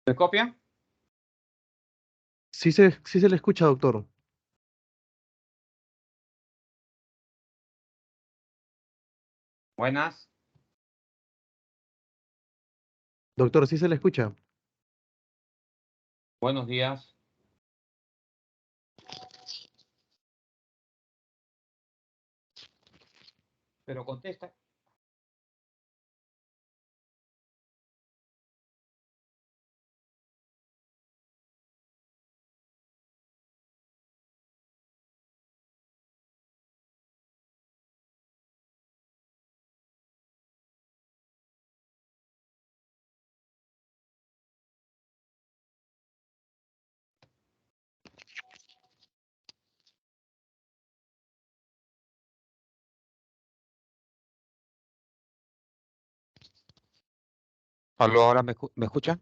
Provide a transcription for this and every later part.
¿Me copia? Sí se le escucha, doctor. Buenas. Doctor, sí se le escucha. Buenos días. Pero contesta. Aló, ahora me escucha.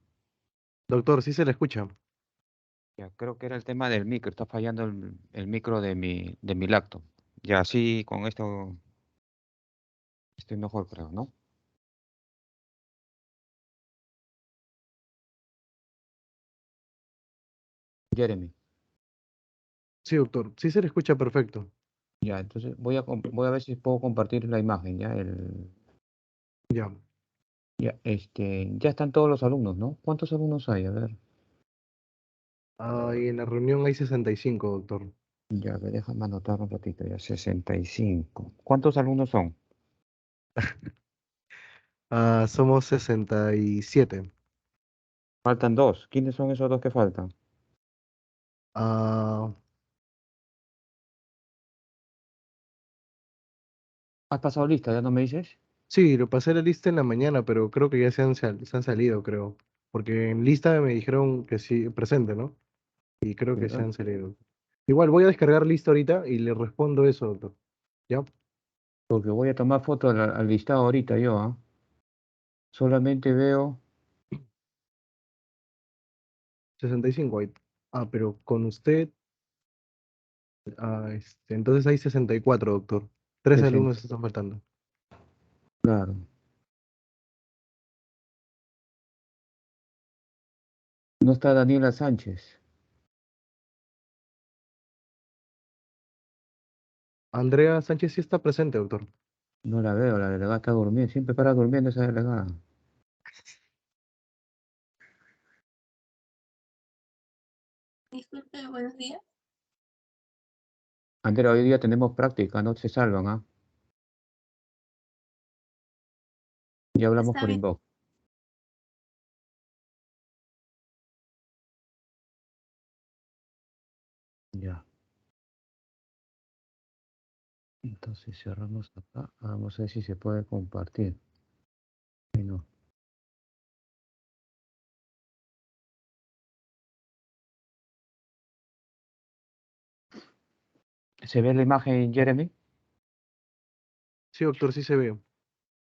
Doctor, sí se le escucha. Ya, creo que era el tema del micro. Está fallando el micro de mi laptop. Ya, sí, con esto estoy mejor, creo, ¿no? Jeremy. Sí, doctor, sí se le escucha perfecto. Ya, entonces voy a ver si puedo compartir la imagen, ya. Ya. Ya, ya están todos los alumnos, ¿no? ¿Cuántos alumnos hay? A ver. Y en la reunión hay 65, doctor. Ya, a ver, déjame anotar un ratito, ya, 65. ¿Cuántos alumnos son? Somos 67. Faltan dos. ¿Quiénes son esos dos que faltan? Ah, ¿Has pasado lista? ¿Ya no me dices? sí, lo pasé la lista en la mañana, pero creo que ya se han salido, creo. Porque en lista me dijeron que sí, presente, ¿no? Y creo que se ¿Verdad? han salido. Igual voy a descargar lista ahorita y le respondo eso, doctor. ¿Ya? Porque voy a tomar foto al listado ahorita yo, ¿ah? Solamente veo, 65 hay. Pero con usted, entonces hay 64, doctor. Tres 60, alumnos están faltando. claro. No está Daniela Sánchez. Andrea Sánchez sí está presente, doctor. No la veo, la delegada está durmiendo. Siempre para durmiendo esa delegada. Disculpe, buenos días. Andrea, hoy día tenemos práctica, no se salvan, ¿ah? Ya hablamos Está por bien. inbox. Ya. Entonces cerramos acá. Vamos a ver si se puede compartir. Sí, no. ¿Se ve la imagen, Jeremy? Sí, doctor, sí se ve.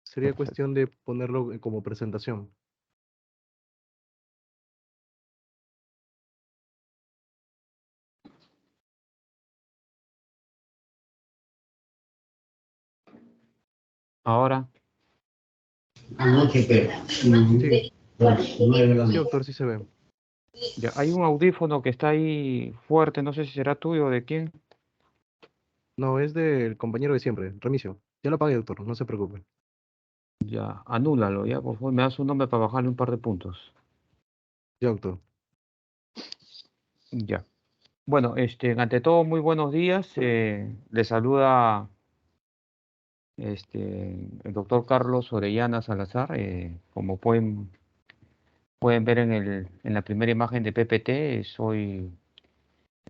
Sería Perfecto. cuestión de ponerlo como presentación. Ahora, Sí, sí, doctor, sí se ve. ya hay un audífono que está ahí fuerte, no sé si será tuyo o de quién. No, es del compañero de siempre, Remicio. Ya lo pagué, doctor, no se preocupe. Ya, anúlalo, ya, por favor, me das un nombre para bajarle un par de puntos. Ya, doctor. Ya. Bueno, ante todo, muy buenos días. Les saluda el doctor Carlos Orellana Salazar. Como pueden ver en la primera imagen de PPT, soy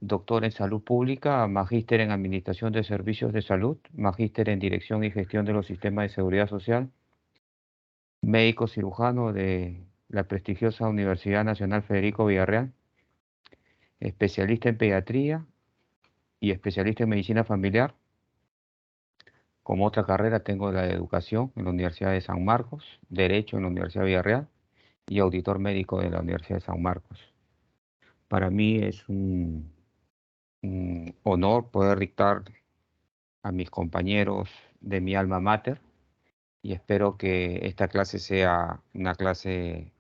doctor en salud pública, magíster en administración de servicios de salud, magíster en dirección y gestión de los sistemas de seguridad social, médico cirujano de la prestigiosa Universidad Nacional Federico Villarreal, especialista en pediatría y especialista en medicina familiar. Como otra carrera tengo la de educación en la Universidad de San Marcos, derecho en la Universidad de Villarreal y auditor médico de la Universidad de San Marcos. Para mí es un honor poder dictar a mis compañeros de mi alma mater y espero que esta clase sea una clase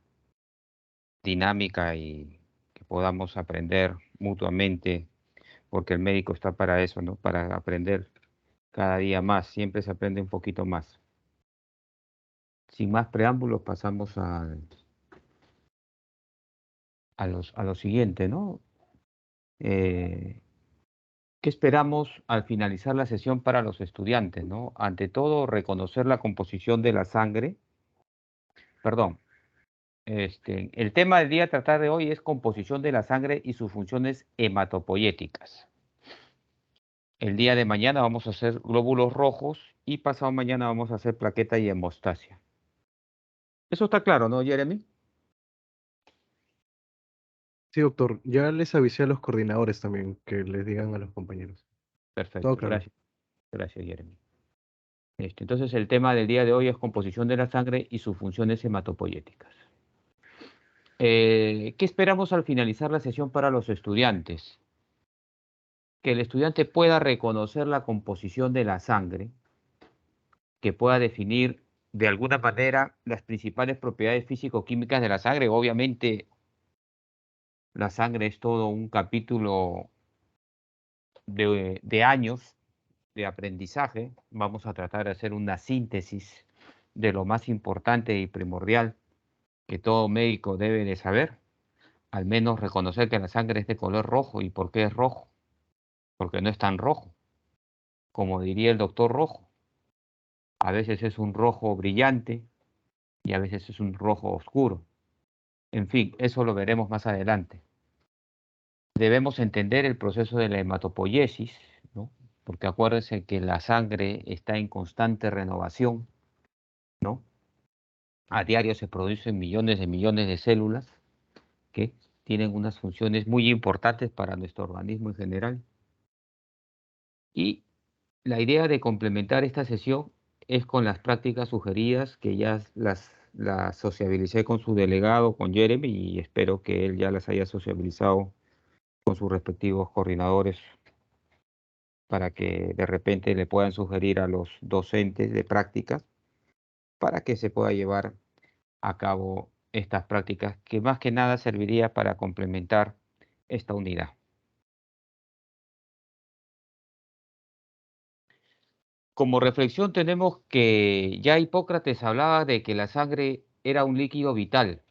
dinámica y que podamos aprender mutuamente, porque el médico está para eso, ¿no? Para aprender cada día más, siempre se aprende un poquito más. Sin más preámbulos, pasamos a lo siguiente, ¿no? Eh, ¿Qué esperamos al finalizar la sesión para los estudiantes, ¿no? Ante todo, reconocer la composición de la sangre. Perdón, el tema del día a tratar de hoy es composición de la sangre y sus funciones hematopoyéticas. El día de mañana vamos a hacer glóbulos rojos y pasado mañana vamos a hacer plaqueta y hemostasia. Eso está claro, ¿no, Jeremy? Sí, doctor, ya les avisé a los coordinadores también que les digan a los compañeros. Todo Perfecto, claro. gracias. Gracias, Jeremy. Entonces, el tema del día de hoy es composición de la sangre y sus funciones hematopoyéticas. ¿Qué esperamos al finalizar la sesión para los estudiantes? Que el estudiante pueda reconocer la composición de la sangre, que pueda definir de alguna manera las principales propiedades físico-químicas de la sangre. Obviamente, la sangre es todo un capítulo de años de aprendizaje. Vamos a tratar de hacer una síntesis de lo más importante y primordial que todo médico debe de saber. Al menos reconocer que la sangre es de color rojo. ¿Y por qué es rojo? Porque no es tan rojo, como diría el doctor Rojo. A veces es un rojo brillante y a veces es un rojo oscuro. En fin, eso lo veremos más adelante. Debemos entender el proceso de la hematopoiesis, ¿no? Porque acuérdense que la sangre está en constante renovación, ¿no? A diario se producen millones de células que tienen unas funciones muy importantes para nuestro organismo en general. Y la idea de complementar esta sesión es con las prácticas sugeridas que ya las sociabilicé con su delegado, con Jeremy, y espero que él ya las haya sociabilizado con sus respectivos coordinadores para que de repente le puedan sugerir a los docentes de prácticas para que se pueda llevar a cabo estas prácticas que más que nada serviría para complementar esta unidad. Como reflexión tenemos que ya Hipócrates hablaba de que la sangre era un líquido vital,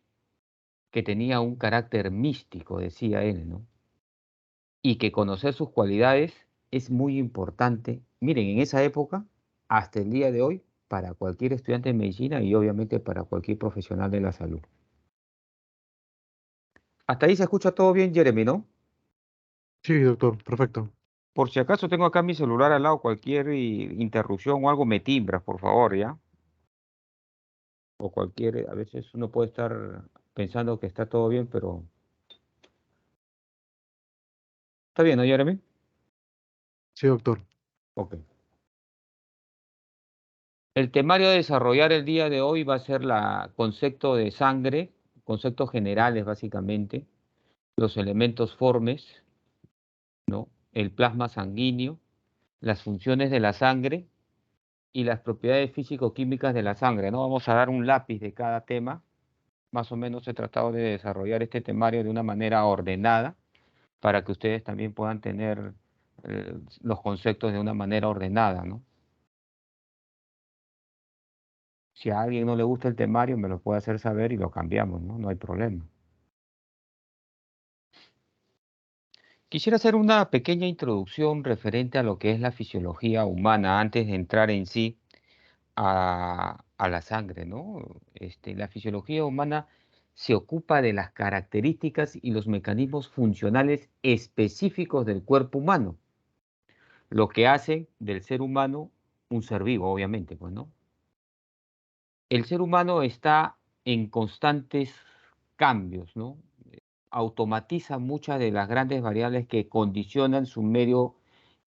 que tenía un carácter místico, decía él, ¿no? Y que conocer sus cualidades es muy importante. Miren, en esa época, hasta el día de hoy, para cualquier estudiante de medicina y obviamente para cualquier profesional de la salud. Hasta ahí se escucha todo bien, Jeremy, ¿no? Sí, doctor, perfecto. Por si acaso tengo acá mi celular al lado, cualquier interrupción o algo me timbras, por favor, ¿ya? O cualquier, a veces uno puede estar pensando que está todo bien, pero está bien, ¿no, Jeremy? Sí, doctor. Ok. El temario a desarrollar el día de hoy va a ser la concepto de sangre, conceptos generales básicamente, los elementos formes, ¿no? El plasma sanguíneo, las funciones de la sangre y las propiedades físico-químicas de la sangre, ¿no? Vamos a dar un lápiz de cada tema. Más o menos he tratado de desarrollar este temario de una manera ordenada para que ustedes también puedan tener los conceptos de una manera ordenada, ¿no? Si a alguien no le gusta el temario, me lo puede hacer saber y lo cambiamos, ¿no? No hay problema. Quisiera hacer una pequeña introducción referente a lo que es la fisiología humana antes de entrar en sí a la sangre, ¿no? La fisiología humana se ocupa de las características y los mecanismos funcionales específicos del cuerpo humano, lo que hace del ser humano un ser vivo, obviamente, pues, ¿no? El ser humano está en constantes cambios, ¿no? Automatiza muchas de las grandes variables que condicionan su medio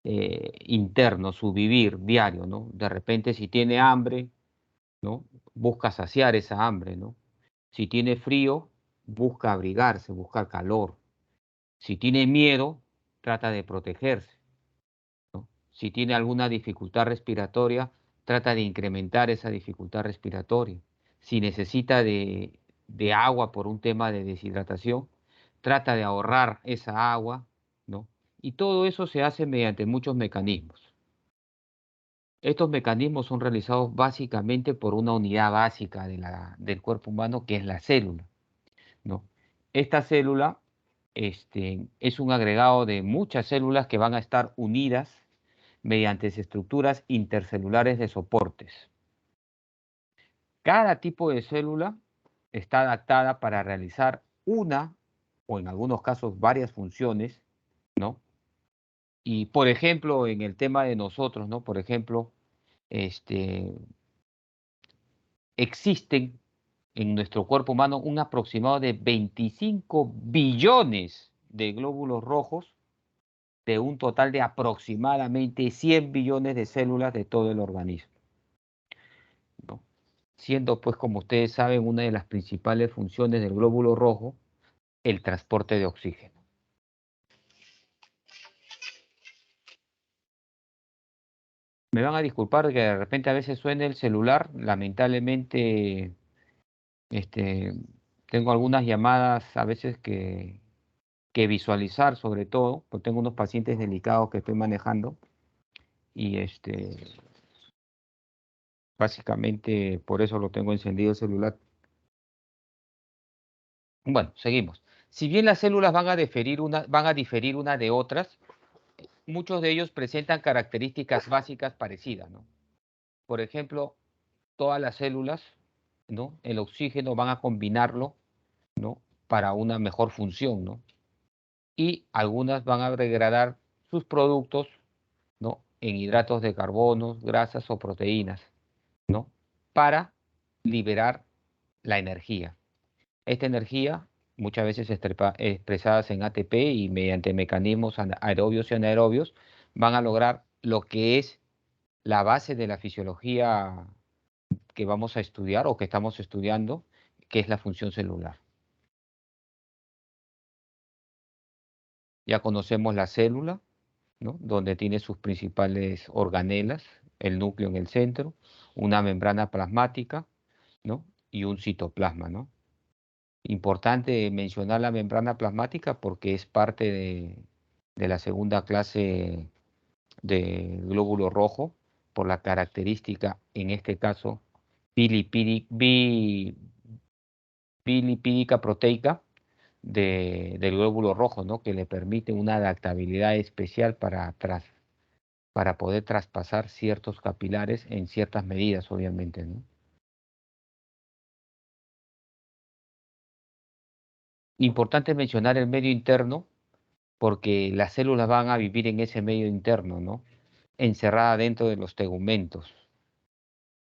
interno, su vivir diario, ¿no? De repente, si tiene hambre, ¿no? Busca saciar esa hambre, ¿no? Si tiene frío, busca abrigarse, busca calor. Si tiene miedo, trata de protegerse, ¿no? Si tiene alguna dificultad respiratoria, trata de incrementar esa dificultad respiratoria. Si necesita de de agua por un tema de deshidratación, trata de ahorrar esa agua, ¿no? Y todo eso se hace mediante muchos mecanismos. Estos mecanismos son realizados básicamente por una unidad básica del cuerpo humano que es la célula, ¿no? Esta célula es un agregado de muchas células que van a estar unidas mediante estructuras intercelulares de soportes. Cada tipo de célula está adaptada para realizar una o en algunos casos varias funciones, ¿no? Y por ejemplo, en el tema de nosotros, ¿no? Por ejemplo, este, existen en nuestro cuerpo humano un aproximado de 25 billones de glóbulos rojos de un total de aproximadamente 100 billones de células de todo el organismo, ¿no? Siendo, pues, como ustedes saben, una de las principales funciones del glóbulo rojo el transporte de oxígeno. Me van a disculpar que de repente a veces suene el celular, lamentablemente este, tengo algunas llamadas a veces que visualizar sobre todo, porque tengo unos pacientes delicados que estoy manejando y básicamente por eso lo tengo encendido el celular. Bueno, seguimos. Si bien las células van a diferir una de otras, muchos de ellos presentan características básicas parecidas, ¿no? Por ejemplo, todas las células, ¿no? El oxígeno van a combinarlo, ¿no? Para una mejor función, ¿no? Y algunas van a degradar sus productos, ¿no? En hidratos de carbono, grasas o proteínas, ¿no? Para liberar la energía. Esta energía, muchas veces expresadas en ATP y mediante mecanismos aerobios y anaerobios, van a lograr lo que es la base de la fisiología que vamos a estudiar o que estamos estudiando, que es la función celular. Ya conocemos la célula, ¿no? Donde tiene sus principales organelas, el núcleo en el centro, una membrana plasmática, ¿no? Y un citoplasma, ¿no? Importante mencionar la membrana plasmática porque es parte de la segunda clase de glóbulo rojo por la característica, en este caso, bilipídica proteica del glóbulo rojo, ¿no? Que le permite una adaptabilidad especial para poder traspasar ciertos capilares en ciertas medidas, obviamente, ¿no? Importante mencionar el medio interno porque las células van a vivir en ese medio interno, ¿no? Encerrada dentro de los tegumentos,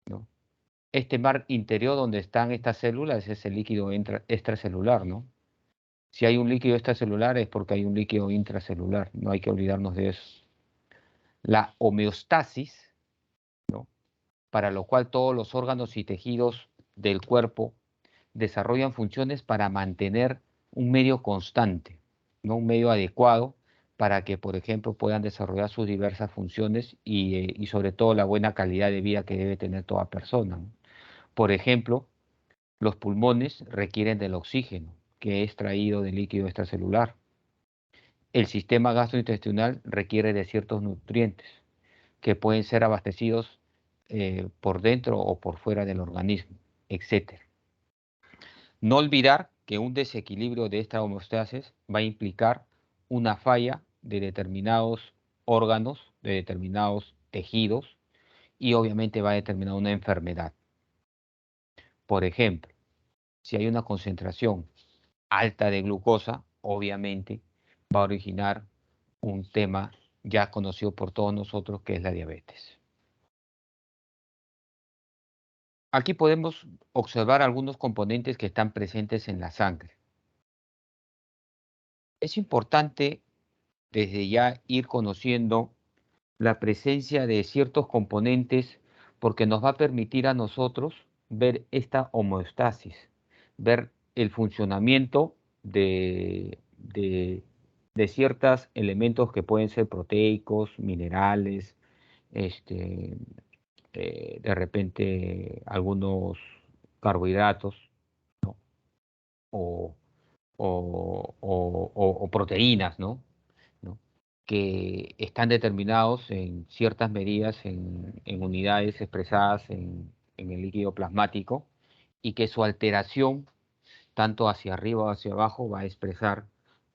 ¿no? Este mar interior donde están estas células es el líquido extracelular, ¿no? Si hay un líquido extracelular es porque hay un líquido intracelular, no hay que olvidarnos de eso. La homeostasis, ¿no? Para lo cual todos los órganos y tejidos del cuerpo desarrollan funciones para mantener un medio constante, ¿no? Un medio adecuado para que, por ejemplo, puedan desarrollar sus diversas funciones y sobre todo la buena calidad de vida que debe tener toda persona, ¿no? Por ejemplo, los pulmones requieren del oxígeno, que es traído del líquido extracelular. El sistema gastrointestinal requiere de ciertos nutrientes que pueden ser abastecidos por dentro o por fuera del organismo, etc. No olvidar que un desequilibrio de esta homeostasis va a implicar una falla de determinados órganos, de determinados tejidos y obviamente va a determinar una enfermedad. Por ejemplo, si hay una concentración alta de glucosa, obviamente va a originar un tema ya conocido por todos nosotros que es la diabetes. Aquí podemos observar algunos componentes que están presentes en la sangre. Es importante desde ya ir conociendo la presencia de ciertos componentes porque nos va a permitir a nosotros ver esta homeostasis, ver el funcionamiento de ciertos elementos que pueden ser proteicos, minerales, este, de repente algunos carbohidratos, ¿no? o, o proteínas, ¿no? ¿no? Que están determinados en ciertas medidas en unidades expresadas en el líquido plasmático y que su alteración, tanto hacia arriba o hacia abajo, va a expresar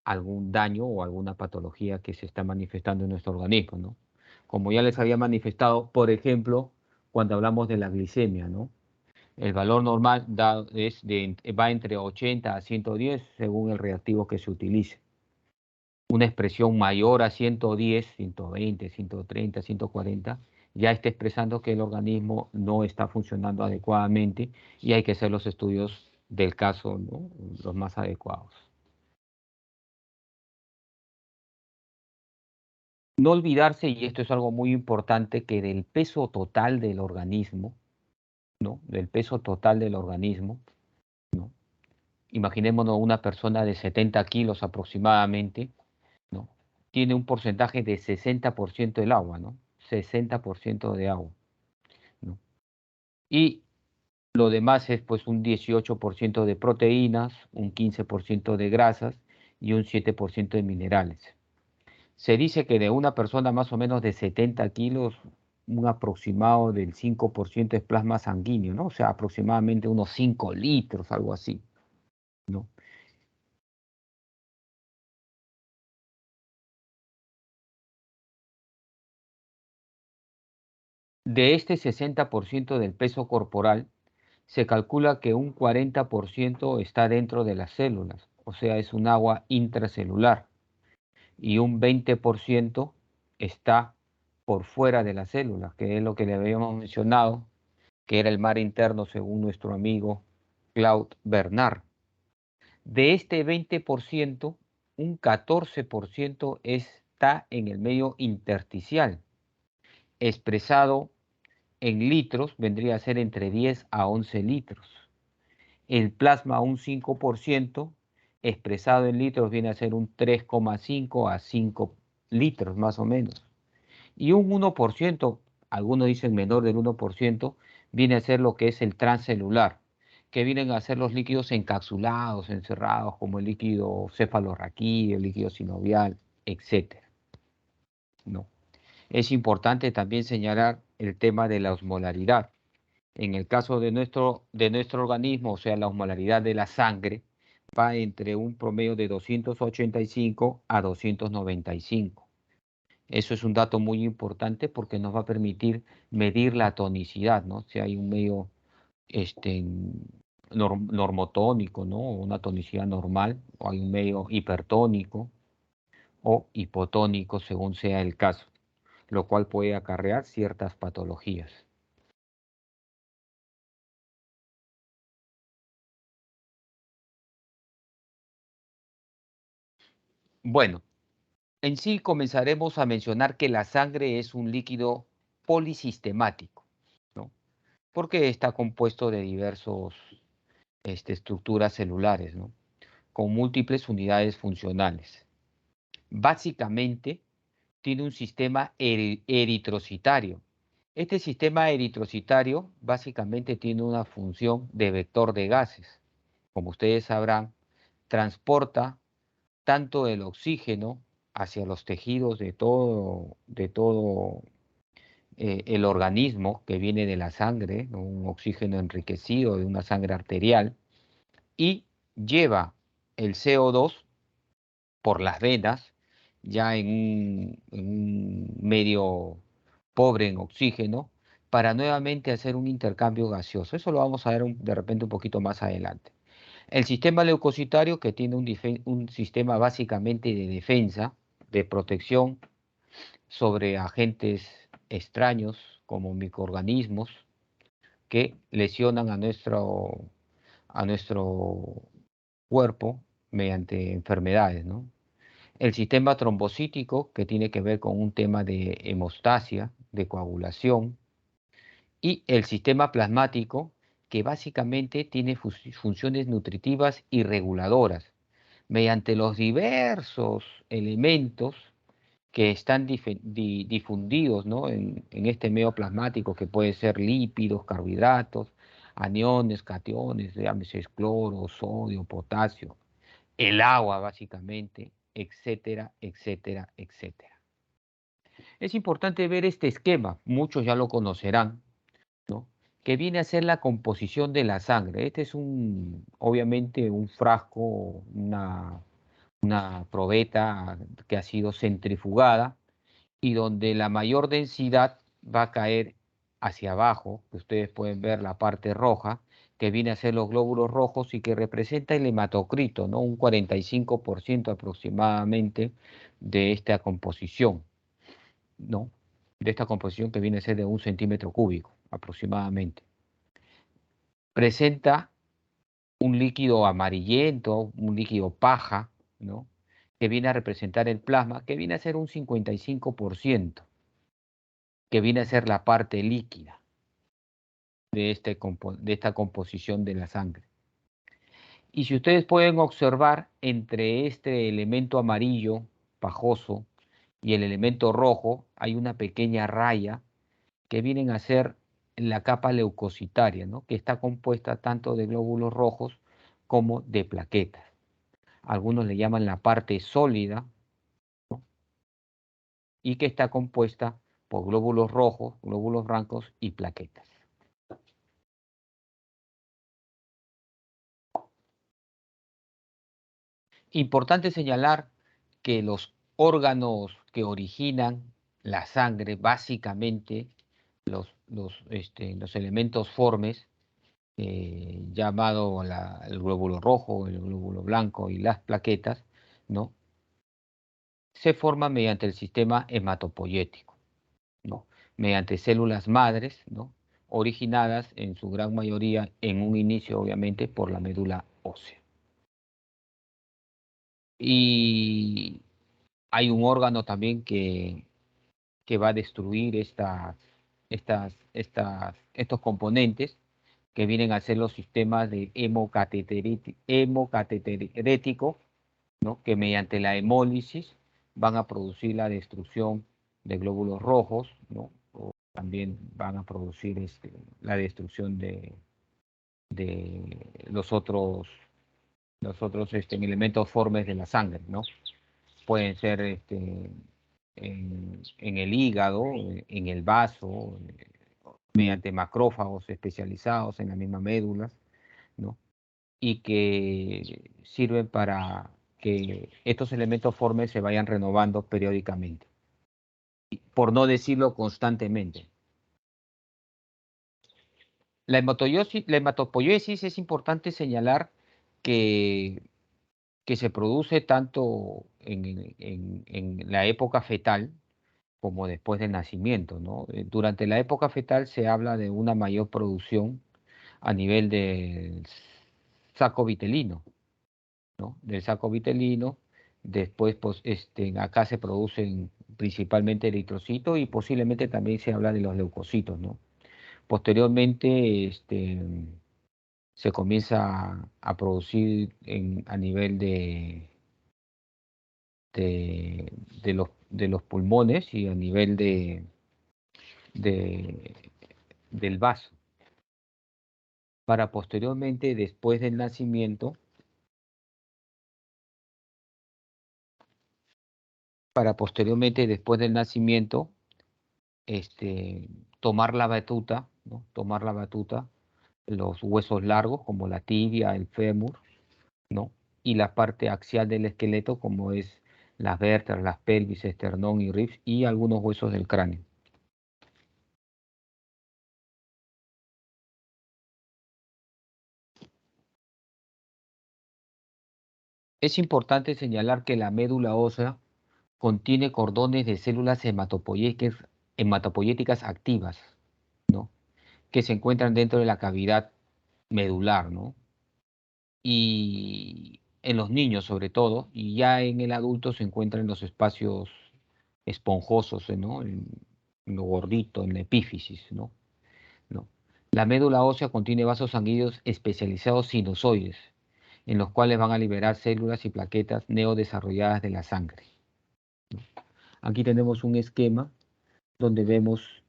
algún daño o alguna patología que se está manifestando en nuestro organismo, ¿no? Como ya les había manifestado, por ejemplo, cuando hablamos de la glicemia, ¿no? El valor normal va entre 80 a 110 según el reactivo que se utilice. Una expresión mayor a 110, 120, 130, 140, ya está expresando que el organismo no está funcionando adecuadamente y hay que hacer los estudios del caso, ¿no? Los más adecuados. No olvidarse, y esto es algo muy importante, que del peso total del organismo, ¿no? Del peso total del organismo, ¿no? Imaginémonos una persona de 70 kilos aproximadamente, ¿no? Tiene un porcentaje de 60% del agua, ¿no? 60% de agua, ¿no? Y lo demás es pues un 18% de proteínas, un 15% de grasas y un 7% de minerales. Se dice que de una persona más o menos de 70 kilos, un aproximado del 5% es plasma sanguíneo, ¿no? O sea, aproximadamente unos 5 litros, algo así, ¿no? De este 60% del peso corporal, se calcula que un 40% está dentro de las células, o sea, es un agua intracelular, y un 20% está por fuera de las células, que es lo que le habíamos mencionado, que era el mar interno según nuestro amigo Claude Bernard. De este 20%, un 14% está en el medio intersticial, expresado en litros, vendría a ser entre 10 a 11 litros. El plasma un 5%, expresado en litros, viene a ser un 3,5 a 5 litros más o menos. Y un 1%, algunos dicen menor del 1%, viene a ser lo que es el transcelular, que vienen a ser los líquidos encapsulados, encerrados, como el líquido cefalorraquídeo, el líquido sinovial, etcétera, ¿no? Es importante también señalar el tema de la osmolaridad. En el caso de nuestro organismo, o sea, la osmolaridad de la sangre, va entre un promedio de 285 a 295. Eso es un dato muy importante porque nos va a permitir medir la tonicidad, ¿no? Si hay un medio este, normotónico, ¿no? Una tonicidad normal, o hay un medio hipertónico o hipotónico, según sea el caso, lo cual puede acarrear ciertas patologías. Bueno, en sí comenzaremos a mencionar que la sangre es un líquido polisistemático, ¿no? Porque está compuesto de diversas estructuras celulares, ¿no? Con múltiples unidades funcionales. Básicamente, tiene un sistema eritrocitario. Este sistema eritrocitario básicamente tiene una función de vector de gases. Como ustedes sabrán, transporta tanto el oxígeno hacia los tejidos de todo el organismo que viene de la sangre, ¿no? Un oxígeno enriquecido de una sangre arterial, y lleva el CO2 por las venas, ya en un medio pobre en oxígeno, para nuevamente hacer un intercambio gaseoso. Eso lo vamos a ver de repente un poquito más adelante. El sistema leucocitario, que tiene un sistema básicamente de defensa, de protección sobre agentes extraños como microorganismos que lesionan a nuestro cuerpo mediante enfermedades, ¿no? El sistema trombocítico, que tiene que ver con un tema de hemostasia, de coagulación, y el sistema plasmático, que básicamente tiene funciones nutritivas y reguladoras, mediante los diversos elementos que están difundidos, ¿no? en este medio plasmático, que puede ser lípidos, carbohidratos, aniones, cationes, llámese cloro, sodio, potasio, el agua básicamente, etcétera, etcétera, etcétera. Es importante ver este esquema, muchos ya lo conocerán, ¿no? Que viene a ser la composición de la sangre. Este es obviamente un frasco, una probeta que ha sido centrifugada y donde la mayor densidad va a caer hacia abajo, que ustedes pueden ver la parte roja, que viene a ser los glóbulos rojos y que representa el hematocrito, ¿no? Un 45% aproximadamente de esta composición, ¿no? De esta composición que viene a ser de 1 centímetro cúbico aproximadamente. Presenta un líquido amarillento, un líquido paja, ¿no? Que viene a representar el plasma, que viene a ser un 55%, que viene a ser la parte líquida de esta composición de la sangre. Y si ustedes pueden observar entre este elemento amarillo pajoso y el elemento rojo, hay una pequeña raya que vienen a ser la capa leucocitaria, ¿no? Que está compuesta tanto de glóbulos rojos como de plaquetas. Algunos le llaman la parte sólida, ¿no? Y que está compuesta por glóbulos rojos, glóbulos blancos y plaquetas. Importante señalar que los órganos que originan la sangre, básicamente los elementos formes, llamado el glóbulo rojo, el glóbulo blanco y las plaquetas, ¿no? Se forman mediante el sistema hematopoyético, ¿no? Mediante células madres, ¿no? Originadas en su gran mayoría en un inicio, obviamente, por la médula ósea. Y hay un órgano también que va a destruir estos componentes que vienen a ser los sistemas de hemocateterético, ¿no? Que mediante la hemólisis van a producir la destrucción de glóbulos rojos, ¿no? O también van a producir la destrucción de los otros elementos formes de la sangre, ¿no? Pueden ser en el hígado, en el vaso, mediante macrófagos especializados en la misma médula, ¿no? Y que sirven para que estos elementos formes se vayan renovando periódicamente, por no decirlo constantemente. La hematopoiesis es importante señalar que, que se produce tanto en la época fetal como después del nacimiento, ¿no? Durante la época fetal se habla de una mayor producción a nivel del saco vitelino, ¿no? Del saco vitelino. Después, pues, acá se producen principalmente eritrocitos y posiblemente también se habla de los leucocitos, ¿no? Posteriormente, se comienza a producir a nivel de los pulmones y a nivel de, del vaso, para posteriormente, después del nacimiento, tomar la batuta, ¿no? Tomar la batuta, los huesos largos como la tibia, el fémur, ¿no? Y la parte axial del esqueleto como es las vértebras, las pelvis, esternón y ribs y algunos huesos del cráneo. Es importante señalar que la médula ósea contiene cordones de células hematopoyéticas activas, ¿no? Que se encuentran dentro de la cavidad medular, ¿no? Y en los niños sobre todo, y ya en el adulto se encuentran en los espacios esponjosos, ¿no? En lo gordito, en la epífisis, ¿no? ¿No? La médula ósea contiene vasos sanguíneos especializados sinusoides, en los cuales van a liberar células y plaquetas neodesarrolladas de la sangre. Aquí tenemos un esquema donde vemos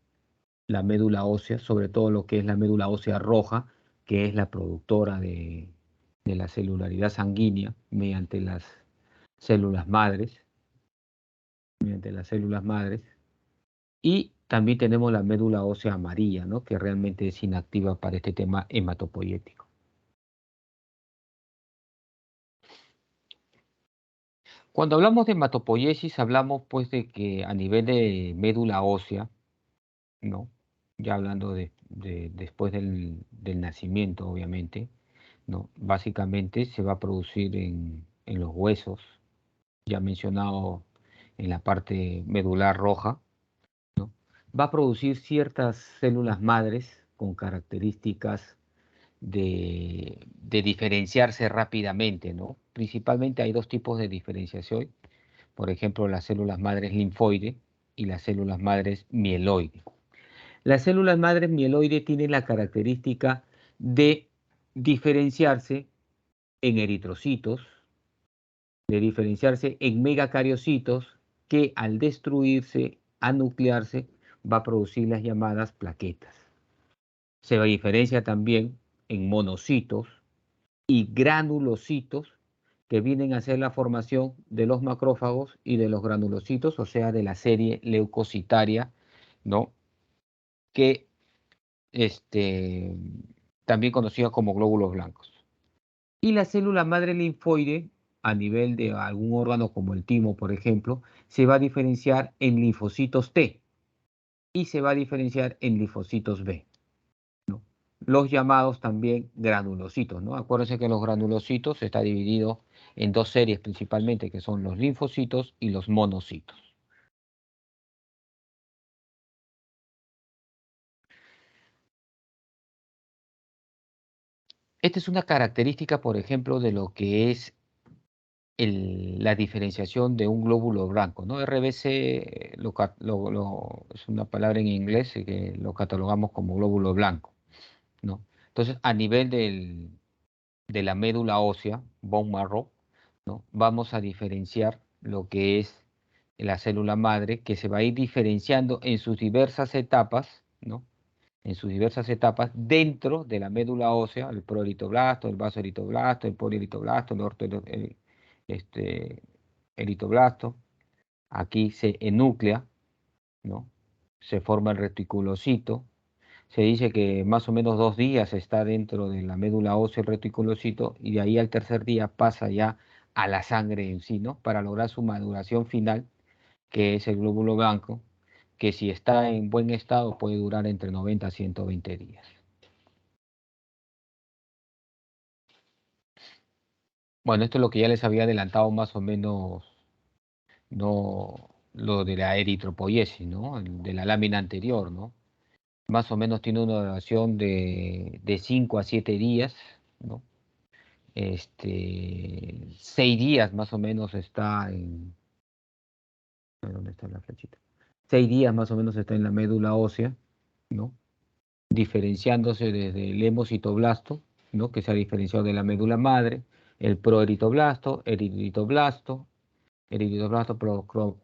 la médula ósea, sobre todo lo que es la médula ósea roja, que es la productora de la celularidad sanguínea mediante las células madres, y también tenemos la médula ósea amarilla, ¿no? Que realmente es inactiva para este tema hematopoyético. Cuando hablamos de hematopoiesis, hablamos pues de que a nivel de médula ósea, ¿no? Ya hablando después del nacimiento, obviamente, ¿no? Básicamente se va a producir en los huesos, ya mencionado en la parte medular roja, ¿no? Va a producir ciertas células madres con características de diferenciarse rápidamente, ¿no? Principalmente hay dos tipos de diferenciación, por ejemplo, las células madres linfoide y las células madres mieloide. Las células madres mieloide tienen la característica de diferenciarse en eritrocitos, de diferenciarse en megacariocitos, que al destruirse, anuclearse, va a producir las llamadas plaquetas. Se diferencia también en monocitos y granulocitos, que vienen a ser la formación de los macrófagos y de los granulocitos, o sea, de la serie leucocitaria, ¿no? Que también conocida como glóbulos blancos. Y la célula madre linfoide, a nivel de algún órgano como el timo, por ejemplo, se va a diferenciar en linfocitos T y se va a diferenciar en linfocitos B, ¿no? Los llamados también granulocitos, ¿no? Acuérdense que los granulocitos está dividido en dos series principalmente, que son los linfocitos y los monocitos. Esta es una característica, por ejemplo, de lo que es la diferenciación de un glóbulo blanco, ¿no? RBC es una palabra en inglés que lo catalogamos como glóbulo blanco, ¿no? Entonces, a nivel de la médula ósea, bone marrow, ¿no? Vamos a diferenciar lo que es la célula madre, que se va a ir diferenciando en sus diversas etapas, ¿no? En sus diversas etapas dentro de la médula ósea, el proeritoblasto, el vasoeritoblasto, el polieritoblasto, este, eritoblasto. Aquí se enúclea, ¿no? Se forma el reticulocito. Se dice que más o menos 2 días está dentro de la médula ósea el reticulocito, y de ahí al tercer día pasa ya a la sangre en sí, ¿no? Para lograr su maduración final, que es el glóbulo blanco, que si está en buen estado puede durar entre 90 a 120 días. Bueno, esto es lo que ya les había adelantado más o menos, no lo de la eritropoiesis, ¿no? De la lámina anterior, ¿no? Más o menos tiene una duración de 5 a 7 días, ¿no? 6 días más o menos está en... ¿Dónde está la flechita? 6 días más o menos está en la médula ósea, ¿no? Diferenciándose desde el hemocitoblasto, ¿no? Que se ha diferenciado de la médula madre, el proeritoblasto, eritoblasto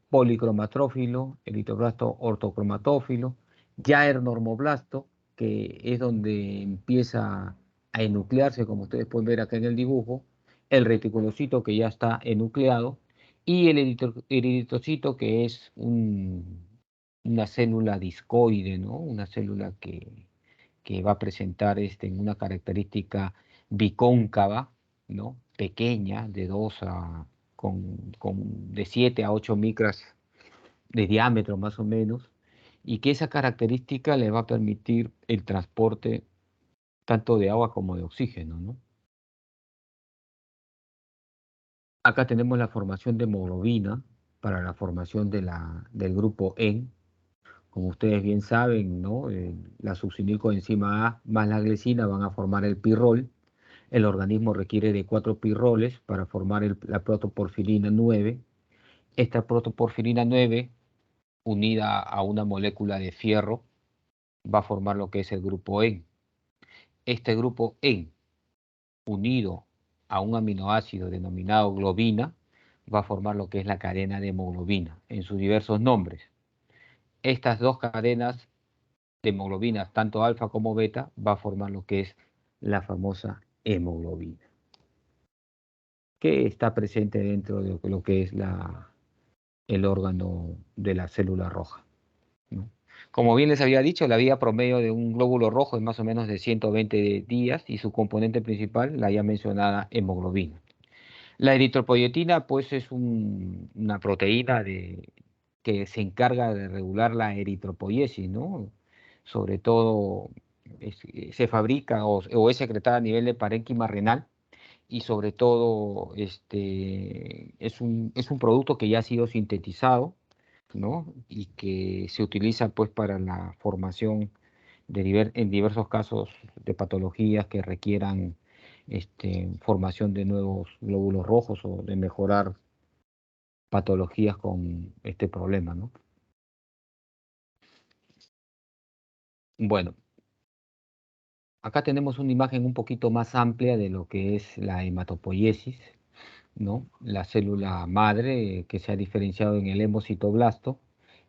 policromatrófilo, eritoblasto ortocromatófilo, ya el normoblasto, que es donde empieza a enuclearse, como ustedes pueden ver acá en el dibujo, el reticulocito, que ya está enucleado, y el eritrocito, que es una célula discoide, ¿no? Una célula que va a presentar una característica bicóncava, ¿no? Pequeña, de 7 a 8 micras de diámetro más o menos, y que esa característica le va a permitir el transporte tanto de agua como de oxígeno, ¿no? Acá tenemos la formación de hemoglobina para la formación del grupo EN. Como ustedes bien saben, ¿no? La succinilcoenzima A más la glicina van a formar el pirrol. El organismo requiere de 4 pirroles para formar la protoporfirina 9. Esta protoporfirina 9, unida a una molécula de fierro, va a formar lo que es el grupo EN. Este grupo EN, unido a un aminoácido denominado globina, va a formar lo que es la cadena de hemoglobina en sus diversos nombres. Estas dos cadenas de hemoglobinas, tanto alfa como beta, va a formar lo que es la famosa hemoglobina, que está presente dentro de lo que es el órgano de la célula roja, ¿no? Como bien les había dicho, la vida promedio de un glóbulo rojo es más o menos de 120 días y su componente principal, la ya mencionada hemoglobina. La eritropoyetina, pues, es una proteína que se encarga de regular la eritropoiesis, ¿no? Sobre todo se fabrica o es secretada a nivel de parénquima renal y sobre todo es un producto que ya ha sido sintetizado, ¿no? Y que se utiliza pues para la formación en diversos casos de patologías que requieran formación de nuevos glóbulos rojos o de mejorar patologías con este problema, ¿no? Bueno, acá tenemos una imagen un poquito más amplia de lo que es la hematopoiesis, ¿no? La célula madre que se ha diferenciado en el hemocitoblasto.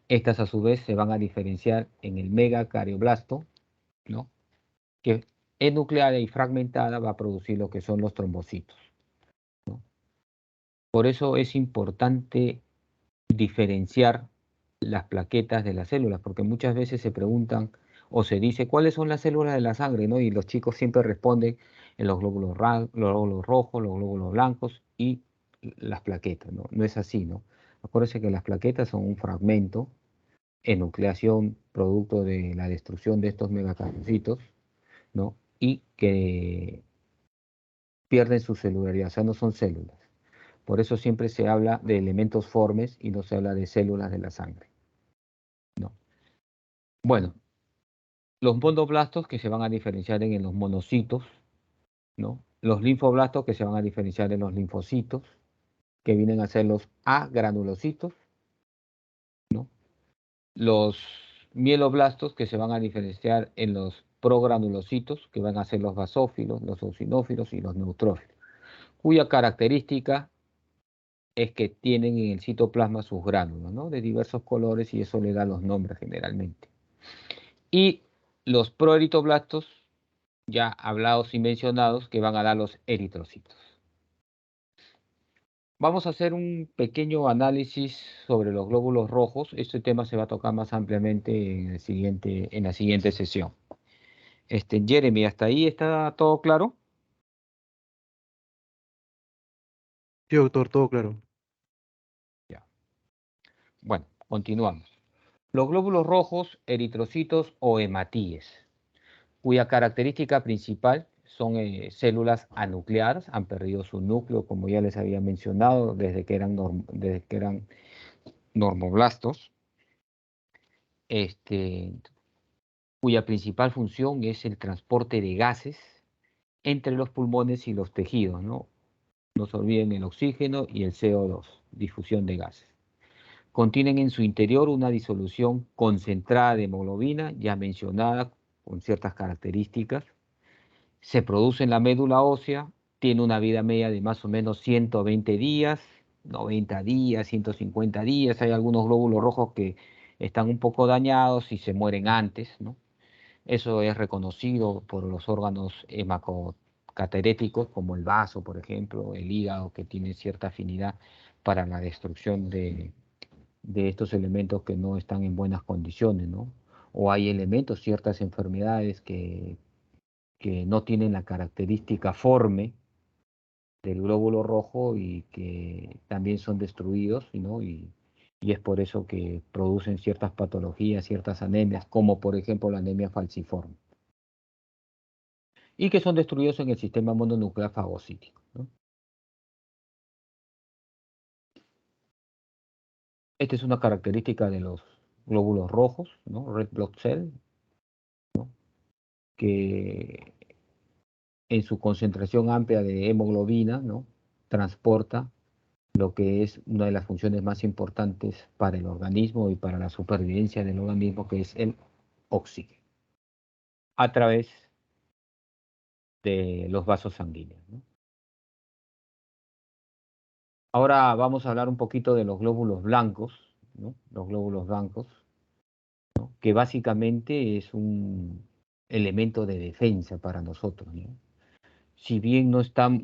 Estas a su vez se van a diferenciar en el megacardioblasto, ¿no? Que enucleada y fragmentada va a producir lo que son los trombocitos, ¿no? Por eso es importante diferenciar las plaquetas de las células, porque muchas veces se preguntan o se dice cuáles son las células de la sangre, ¿no? Y los chicos siempre responden en los glóbulos rojos, los glóbulos blancos y las plaquetas, ¿no? No es así, ¿no? Acuérdense que las plaquetas son un fragmento enucleación producto de la destrucción de estos megacardiocitos, ¿no? Y que pierden su celularidad, o sea, no son células. Por eso siempre se habla de elementos formes y no se habla de células de la sangre, ¿no? Bueno, los monoblastos que se van a diferenciar en los monocitos, ¿no? Los linfoblastos que se van a diferenciar en los linfocitos, que vienen a ser los agranulocitos, ¿no? Los mieloblastos que se van a diferenciar en los progranulocitos, que van a ser los basófilos, los eosinófilos y los neutrófilos, cuya característica es que tienen en el citoplasma sus gránulos, ¿no? De diversos colores y eso le da los nombres generalmente. Y los proeritroblastos, ya hablados y mencionados, que van a dar los eritrocitos. Vamos a hacer un pequeño análisis sobre los glóbulos rojos. Este tema se va a tocar más ampliamente en la siguiente sesión. Jeremy, ¿hasta ahí está todo claro? Sí, doctor, todo claro. Ya. Bueno, continuamos. Los glóbulos rojos, eritrocitos o hematíes, cuya característica principal son células anucleadas, han perdido su núcleo, como ya les había mencionado, desde que eran normoblastos, cuya principal función es el transporte de gases entre los pulmones y los tejidos, ¿no? No se olviden el oxígeno y el CO2, difusión de gases. Contienen en su interior una disolución concentrada de hemoglobina, ya mencionada, con ciertas características. Se produce en la médula ósea, tiene una vida media de más o menos 120 días, 90 días, 150 días. Hay algunos glóbulos rojos que están un poco dañados y se mueren antes, ¿no? Eso es reconocido por los órganos hemacocateréticos, como el vaso, por ejemplo, el hígado, que tiene cierta afinidad para la destrucción de estos elementos que no están en buenas condiciones, ¿no? O hay elementos, ciertas enfermedades que no tienen la característica forme del glóbulo rojo y que también son destruidos, ¿no? Y es por eso que producen ciertas patologías, ciertas anemias, como por ejemplo la anemia falciforme, y que son destruidos en el sistema mononuclear fagocítico, ¿no? Esta es una característica de los glóbulos rojos, ¿no? Red blood cell, ¿no? Que en su concentración amplia de hemoglobina, ¿no? Transporta lo que es una de las funciones más importantes para el organismo y para la supervivencia del organismo, que es el oxígeno, a través de los vasos sanguíneos, ¿no? Ahora vamos a hablar un poquito de los glóbulos blancos, ¿no? Los glóbulos blancos, ¿no? Que básicamente es elemento de defensa para nosotros, ¿no? Si bien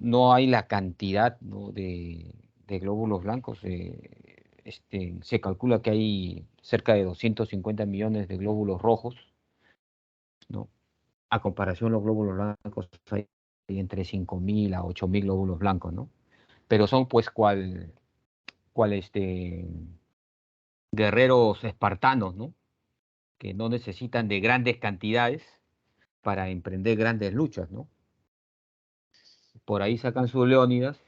no hay la cantidad, ¿no?, de glóbulos blancos, se calcula que hay cerca de 250 millones de glóbulos rojos, ¿no? A comparación, los glóbulos blancos hay entre 5.000 a 8.000 glóbulos blancos, ¿no? Pero son pues cual guerreros espartanos, ¿no? Que no necesitan de grandes cantidades para emprender grandes luchas, ¿no? Por ahí sacan sus leónidas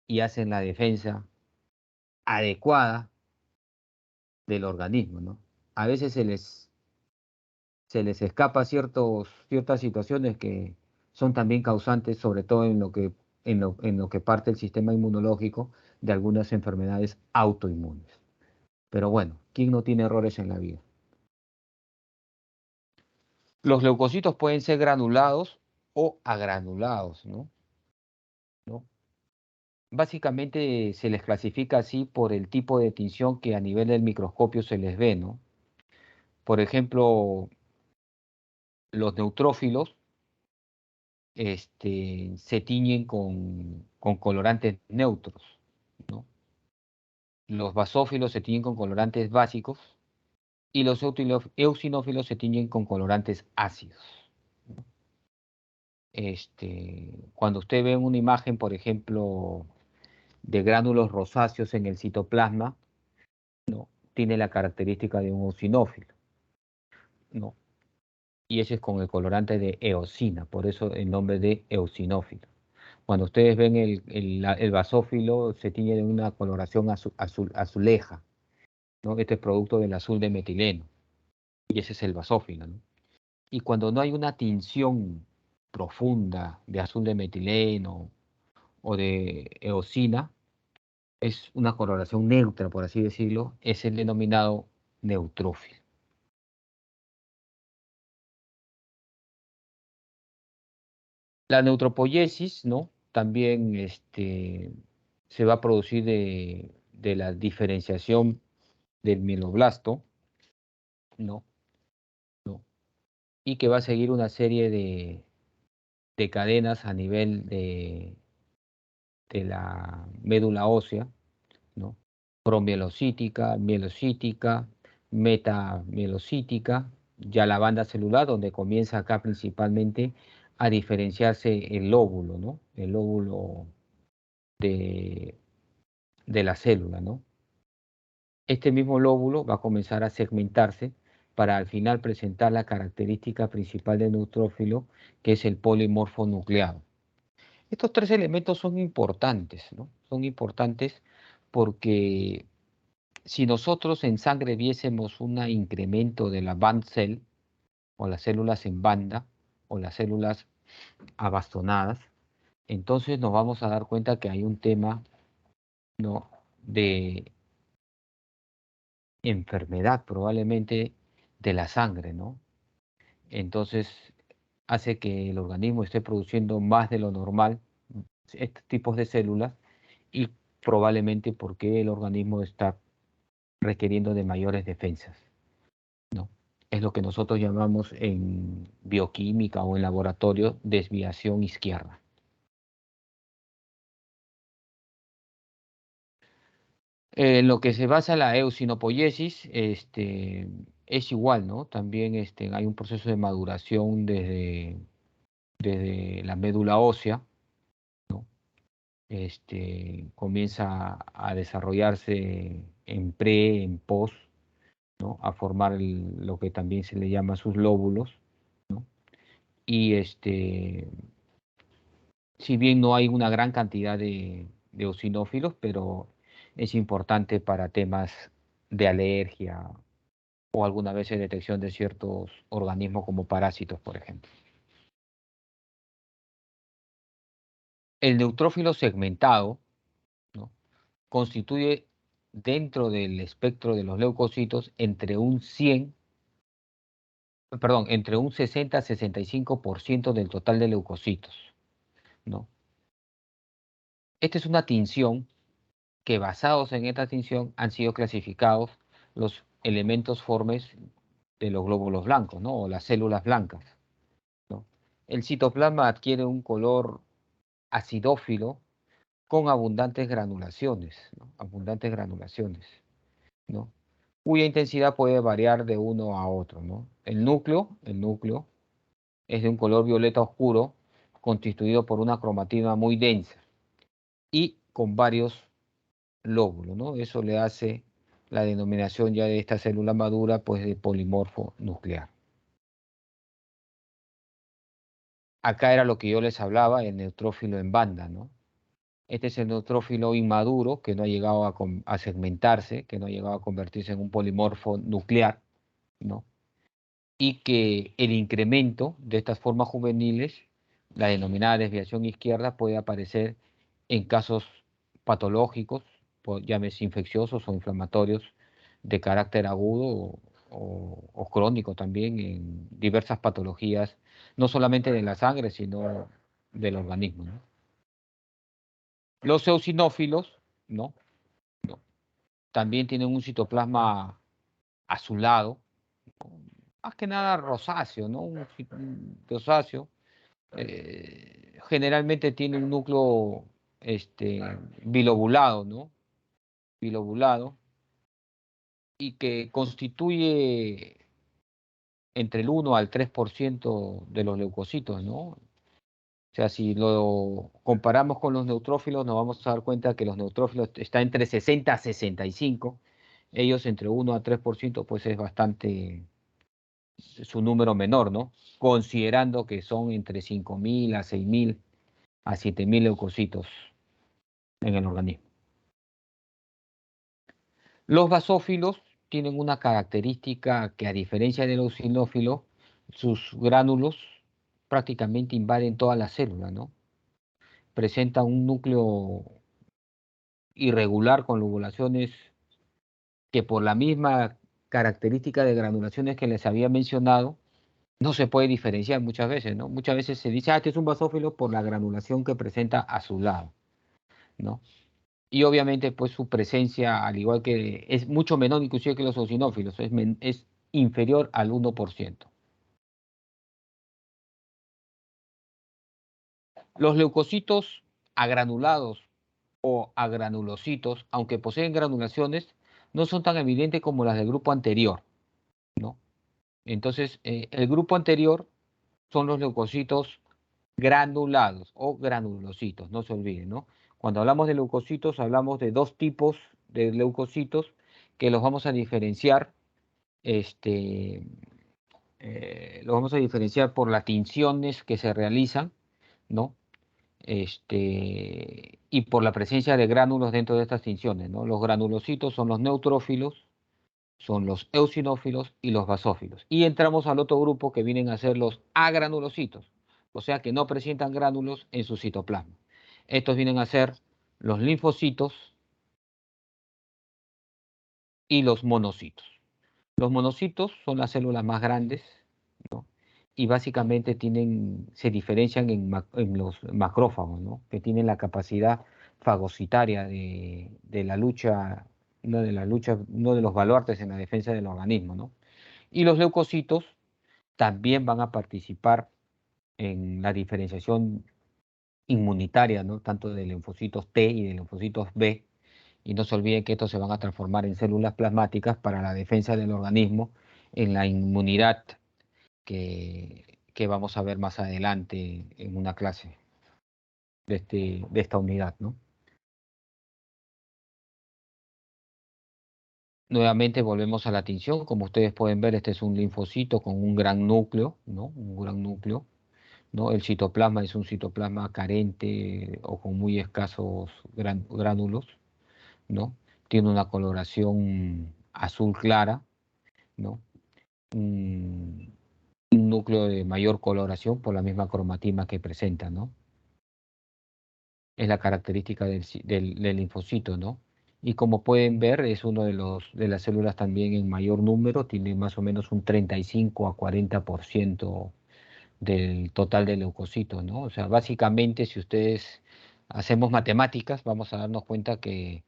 y hacen la defensa adecuada del organismo, ¿no? A veces se les escapa ciertas situaciones que son también causantes, sobre todo en lo que parte el sistema inmunológico, de algunas enfermedades autoinmunes. Pero bueno, ¿quién no tiene errores en la vida? Los leucocitos pueden ser granulados o agranulados, ¿no? ¿No? Básicamente se les clasifica así por el tipo de tinción que a nivel del microscopio se les ve, ¿no? Por ejemplo, los neutrófilos se tiñen con colorantes neutros, ¿no? Los basófilos se tiñen con colorantes básicos y los eosinófilos se tiñen con colorantes ácidos. Cuando usted ve una imagen, por ejemplo, de gránulos rosáceos en el citoplasma, ¿no?, tiene la característica de un eosinófilo, ¿no? Y ese es con el colorante de eosina, por eso el nombre de eosinófilo. Cuando ustedes ven el basófilo, se tiñe de una coloración azuleja, ¿no? Este es producto del azul de metileno, y ese es el basófilo, ¿no? Y cuando no hay una tinción profunda de azul de metileno o de eosina, es una coloración neutra, por así decirlo, es el denominado neutrófilo. La neutropoiesis, ¿no?, también se va a producir de la diferenciación del mieloblasto, ¿no? ¿No? Y que va a seguir una serie de cadenas a nivel de la médula ósea, ¿no? Promielocítica, mielocítica, metamielocítica, ya la banda celular, donde comienza acá principalmente a diferenciarse el lóbulo, ¿no? El lóbulo de, de la célula, ¿no? Este mismo lóbulo va a comenzar a segmentarse para al final presentar la característica principal del neutrófilo, que es el polimorfo nucleado. Estos tres elementos son importantes, ¿no? Son importantes porque si nosotros en sangre viésemos un incremento de la band cell, o las células en banda, o las células abastonadas, entonces nos vamos a dar cuenta que hay un tema, ¿no?, de enfermedad probablemente de la sangre, ¿no? Entonces hace que el organismo esté produciendo más de lo normal estos tipos de células, y probablemente porque el organismo está requiriendo de mayores defensas, ¿no? Es lo que nosotros llamamos en bioquímica o en laboratorio desviación izquierda. En lo que se basa la eosinopoiesis, es igual, ¿no? También hay un proceso de maduración desde la médula ósea, ¿no? Comienza a desarrollarse en pre, en post, ¿no?, a formar lo que también se le llama sus lóbulos, ¿no? Y si bien no hay una gran cantidad de eosinófilos, pero es importante para temas de alergia o alguna vez de detección de ciertos organismos como parásitos, por ejemplo. El neutrófilo segmentado, ¿no?, constituye dentro del espectro de los leucocitos entre un 60 a 65% del total de leucocitos, ¿no? Esta es una tinción que, basados en esta tinción, han sido clasificados los elementos formes de los glóbulos blancos, ¿no?, o las células blancas. el citoplasma adquiere un color acidófilo con abundantes granulaciones, ¿no? Abundantes granulaciones, ¿no? Cuya intensidad puede variar de uno a otro, ¿no? El núcleo es de un color violeta oscuro, constituido por una cromatina muy densa y con varios lóbulos, ¿no? Eso le hace la denominación ya de esta célula madura, pues de polimorfo nuclear. Acá era lo que yo les hablaba, el neutrófilo en banda, ¿no? Este es el neutrófilo inmaduro que no ha llegado a segmentarse, que no ha llegado a convertirse en un polimorfo nuclear, ¿no? Y que el incremento de estas formas juveniles, la denominada desviación izquierda, puede aparecer en casos patológicos, llámese infecciosos o inflamatorios de carácter agudo o crónico también en diversas patologías, no solamente de la sangre, sino del organismo, ¿no? Los eosinófilos, ¿no? No, también tienen un citoplasma azulado, más que nada rosáceo, ¿no? Un rosáceo. Generalmente tiene un núcleo bilobulado, ¿no? Bilobulado, y que constituye entre el 1 al 3% de los leucocitos, ¿no? O sea, si lo comparamos con los neutrófilos, nos vamos a dar cuenta que los neutrófilos están entre 60 a 65, ellos entre 1 a 3%, pues es bastante su número menor, ¿no? Considerando que son entre 5.000 a 6.000 a 7.000 leucocitos en el organismo. Los basófilos tienen una característica que, a diferencia del eosinófilo, sus gránulos prácticamente invaden toda la célula, ¿no? Presenta un núcleo irregular con lobulaciones que, por la misma característica de granulaciones que les había mencionado, no se puede diferenciar muchas veces, ¿no? Muchas veces se dice, este es un basófilo por la granulación que presenta a su lado, ¿no? Y obviamente, pues su presencia, al igual que es mucho menor inclusive que los eosinófilos, es inferior al 1%. Los leucocitos agranulados o agranulocitos, aunque poseen granulaciones, no son tan evidentes como las del grupo anterior, ¿no? Entonces, el grupo anterior son los leucocitos granulados o granulocitos, no se olviden, ¿no? Cuando hablamos de leucocitos, hablamos de dos tipos de leucocitos que los vamos a diferenciar, este, los vamos a diferenciar por las tinciones que se realizan, ¿no? Y por la presencia de gránulos dentro de estas tinciones, ¿no? Los granulocitos son los neutrófilos, son los eosinófilos y los basófilos. Y entramos al otro grupo que vienen a ser los agranulocitos, o sea que no presentan gránulos en su citoplasma. Estos vienen a ser los linfocitos y los monocitos. Los monocitos son las células más grandes, ¿no? Y básicamente se diferencian en los macrófagos, ¿no? Que tienen la capacidad fagocitaria de la lucha, uno de los baluartes en la defensa del organismo, ¿no? Y los leucocitos también van a participar en la diferenciación inmunitaria, ¿no? Tanto de linfocitos T y de linfocitos B. Y no se olviden que estos se van a transformar en células plasmáticas para la defensa del organismo en la inmunidad que vamos a ver más adelante en una clase de esta unidad, ¿no? Nuevamente volvemos a la tinción. Como ustedes pueden ver, este es un linfocito con un gran núcleo, ¿no? Un gran núcleo, ¿no? El citoplasma es un citoplasma carente o con muy escasos gránulos, ¿no? Tiene una coloración azul clara, ¿no? Un núcleo de mayor coloración por la misma cromatina que presenta, ¿no? Es la característica del linfocito, ¿no? Y como pueden ver, es uno de las células también en mayor número, tiene más o menos un 35 a 40% del total de leucocitos, ¿no? O sea, básicamente, si ustedes hacemos matemáticas, vamos a darnos cuenta que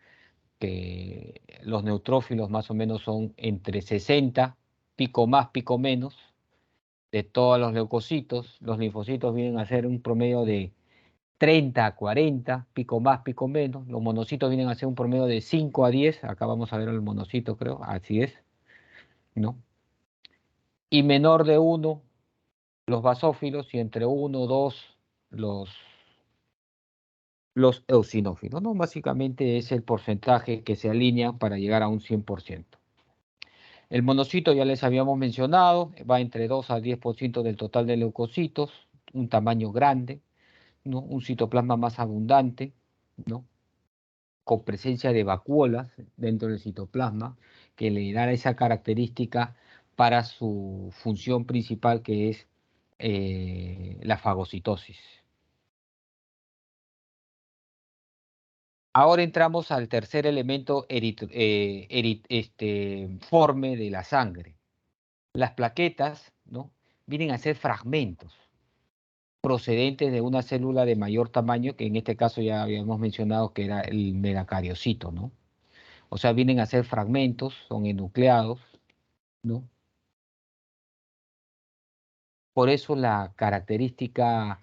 los neutrófilos más o menos son entre 60, pico más, pico menos, de todos los leucocitos. Los linfocitos vienen a ser un promedio de 30 a 40, pico más, pico menos. Los monocitos vienen a ser un promedio de 5 a 10. Acá vamos a ver el monocito, creo, así es, ¿no? Y menor de 1, los basófilos, y entre 1 o 2, los, los eosinófilos, ¿no? Básicamente es el porcentaje que se alinea para llegar a un 100%. El monocito ya les habíamos mencionado, va entre 2 al 10% del total de leucocitos, un tamaño grande, ¿no? Un citoplasma más abundante, ¿no? Con presencia de vacuolas dentro del citoplasma, que le da esa característica para su función principal, que es la fagocitosis. Ahora entramos al tercer elemento forme de la sangre. Las plaquetas, ¿no? Vienen a ser fragmentos procedentes de una célula de mayor tamaño, que en este caso ya habíamos mencionado que era el megacariocito, ¿no? O sea, vienen a ser fragmentos, son enucleados, ¿no? Por eso la característica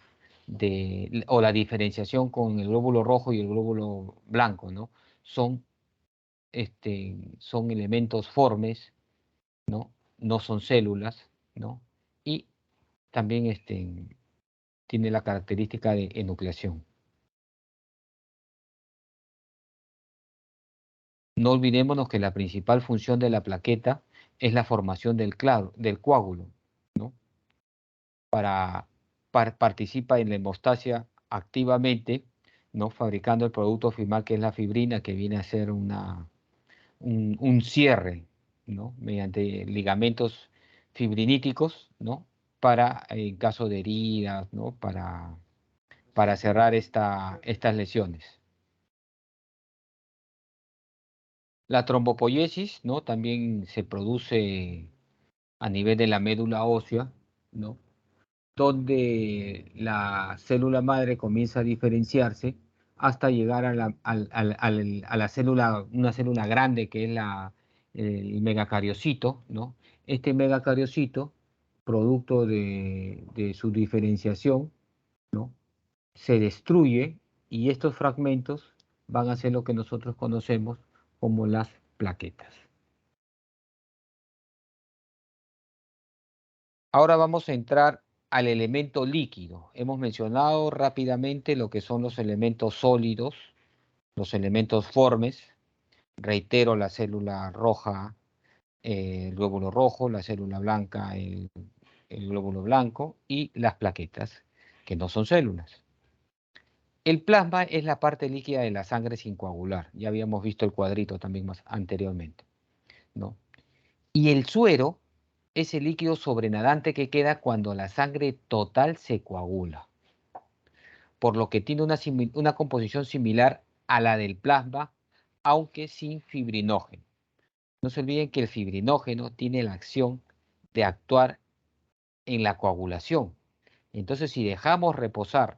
o la diferenciación con el glóbulo rojo y el glóbulo blanco, ¿no? Son, son elementos formes, ¿no? No son células, ¿no? Y también tiene la característica de enucleación. No olvidémonos que la principal función de la plaqueta es la formación del coágulo, ¿no? Participa en la hemostasia activamente, ¿no? Fabricando el producto final, que es la fibrina, que viene a ser un cierre, ¿no? Mediante ligamentos fibriníticos, ¿no? Para, en caso de heridas, ¿no? Para cerrar estas lesiones. La trombopoiesis, ¿no? También se produce a nivel de la médula ósea, ¿no? Donde la célula madre comienza a diferenciarse hasta llegar a la célula, una célula grande, que es el megacariocito, ¿no? Este megacariocito, producto de su diferenciación, ¿no? Se destruye, y estos fragmentos van a ser lo que nosotros conocemos como las plaquetas. Ahora vamos a entrar al elemento líquido. Hemos mencionado rápidamente lo que son los elementos sólidos, los elementos formes. Reitero: la célula roja, el glóbulo rojo; la célula blanca, el glóbulo blanco; y las plaquetas, que no son células. El plasma es la parte líquida de la sangre sin coagular. Ya habíamos visto el cuadrito también más anteriormente, ¿no? Y el suero es el líquido sobrenadante que queda cuando la sangre total se coagula, por lo que tiene una composición similar a la del plasma, aunque sin fibrinógeno. No se olviden que el fibrinógeno tiene la acción de actuar en la coagulación. Entonces, si dejamos reposar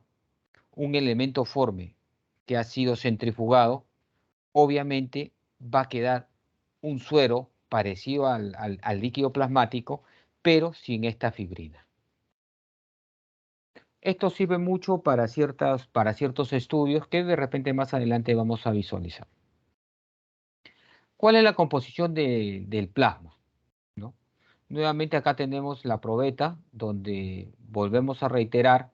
un elemento forme que ha sido centrifugado, obviamente va a quedar un suero parecido al líquido plasmático, pero sin esta fibrina. Esto sirve mucho para ciertos estudios que de repente más adelante vamos a visualizar. ¿Cuál es la composición del plasma, ¿no? Nuevamente acá tenemos la probeta, donde volvemos a reiterar,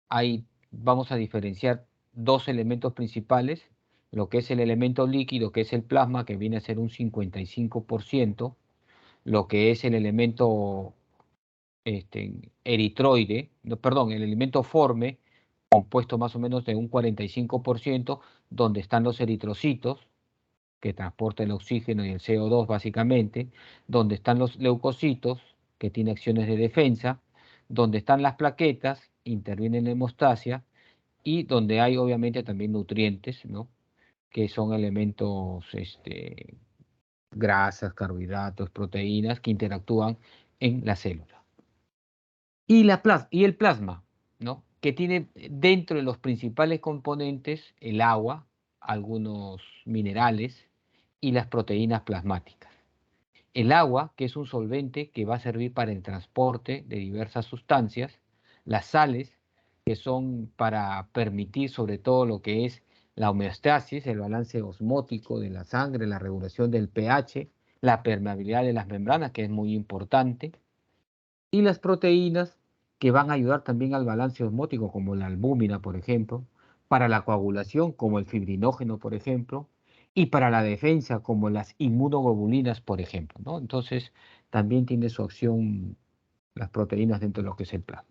ahí vamos a diferenciar dos elementos principales: lo que es el elemento líquido, que es el plasma, que viene a ser un 55%, lo que es el elemento eritroide, no, perdón, el elemento forme, compuesto más o menos de un 45%, donde están los eritrocitos, que transportan el oxígeno y el CO2 básicamente; donde están los leucocitos, que tienen acciones de defensa; donde están las plaquetas, intervienen en la hemostasia; y donde hay obviamente también nutrientes, ¿no? Que son elementos, grasas, carbohidratos, proteínas, que interactúan en la célula. Y el plasma, ¿no? Que tiene dentro de los principales componentes el agua, algunos minerales y las proteínas plasmáticas. el agua, que es un solvente que va a servir para el transporte de diversas sustancias, las sales, que son para permitir sobre todo lo que es la homeostasis, el balance osmótico de la sangre, la regulación del pH, la permeabilidad de las membranas, que es muy importante, y las proteínas, que van a ayudar también al balance osmótico, como la albúmina, por ejemplo, para la coagulación, como el fibrinógeno, por ejemplo, y para la defensa, como las inmunoglobulinas, por ejemplo, ¿no? Entonces, también tiene su acción las proteínas dentro de lo que es el plasma.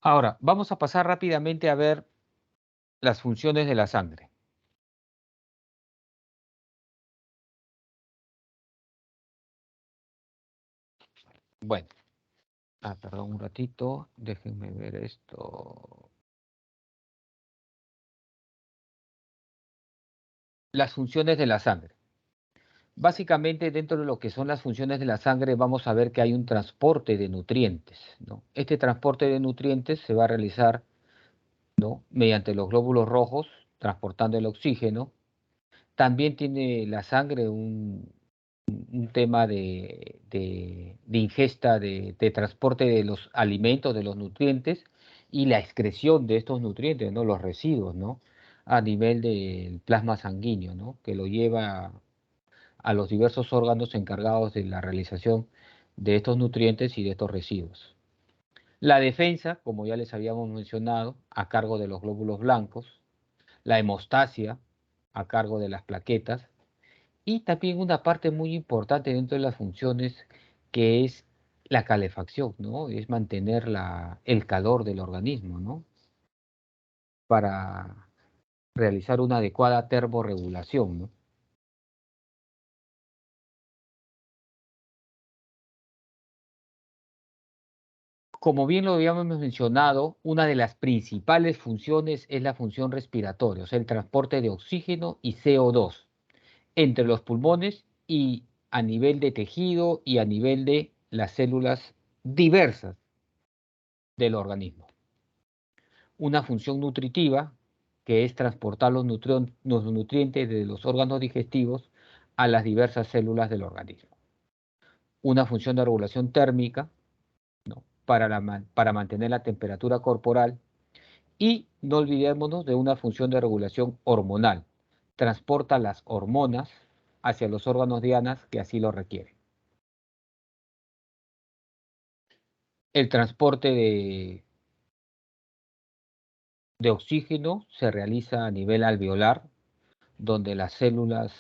Ahora, vamos a pasar rápidamente a ver las funciones de la sangre. Bueno, perdón un ratito, déjenme ver esto. Las funciones de la sangre. Básicamente, dentro de lo que son las funciones de la sangre, vamos a ver que hay un transporte de nutrientes, ¿no? Este transporte de nutrientes se va a realizar, ¿no?, mediante los glóbulos rojos, transportando el oxígeno. También tiene la sangre un tema de ingesta, de transporte de los alimentos, de los nutrientes y la excreción de estos nutrientes, ¿no?, los residuos, ¿no?, a nivel del plasma sanguíneo, ¿no?, que lo lleva a los diversos órganos encargados de la realización de estos nutrientes y de estos residuos. La defensa, como ya les habíamos mencionado, a cargo de los glóbulos blancos, la hemostasia, a cargo de las plaquetas, y también una parte muy importante dentro de las funciones, que es la calefacción, ¿no? Es mantener el calor del organismo, ¿no?, para realizar una adecuada termorregulación, ¿no? Como bien lo habíamos mencionado, una de las principales funciones es la función respiratoria, o sea, el transporte de oxígeno y CO2 entre los pulmones y a nivel de tejido y a nivel de las células diversas del organismo. Una función nutritiva, que es transportar los nutrientes de los órganos digestivos a las diversas células del organismo. Una función de regulación térmica, ¿no?, para mantener la temperatura corporal. Y no olvidémonos de una función de regulación hormonal. Transporta las hormonas hacia los órganos dianas que así lo requieren. El transporte de oxígeno se realiza a nivel alveolar, donde las células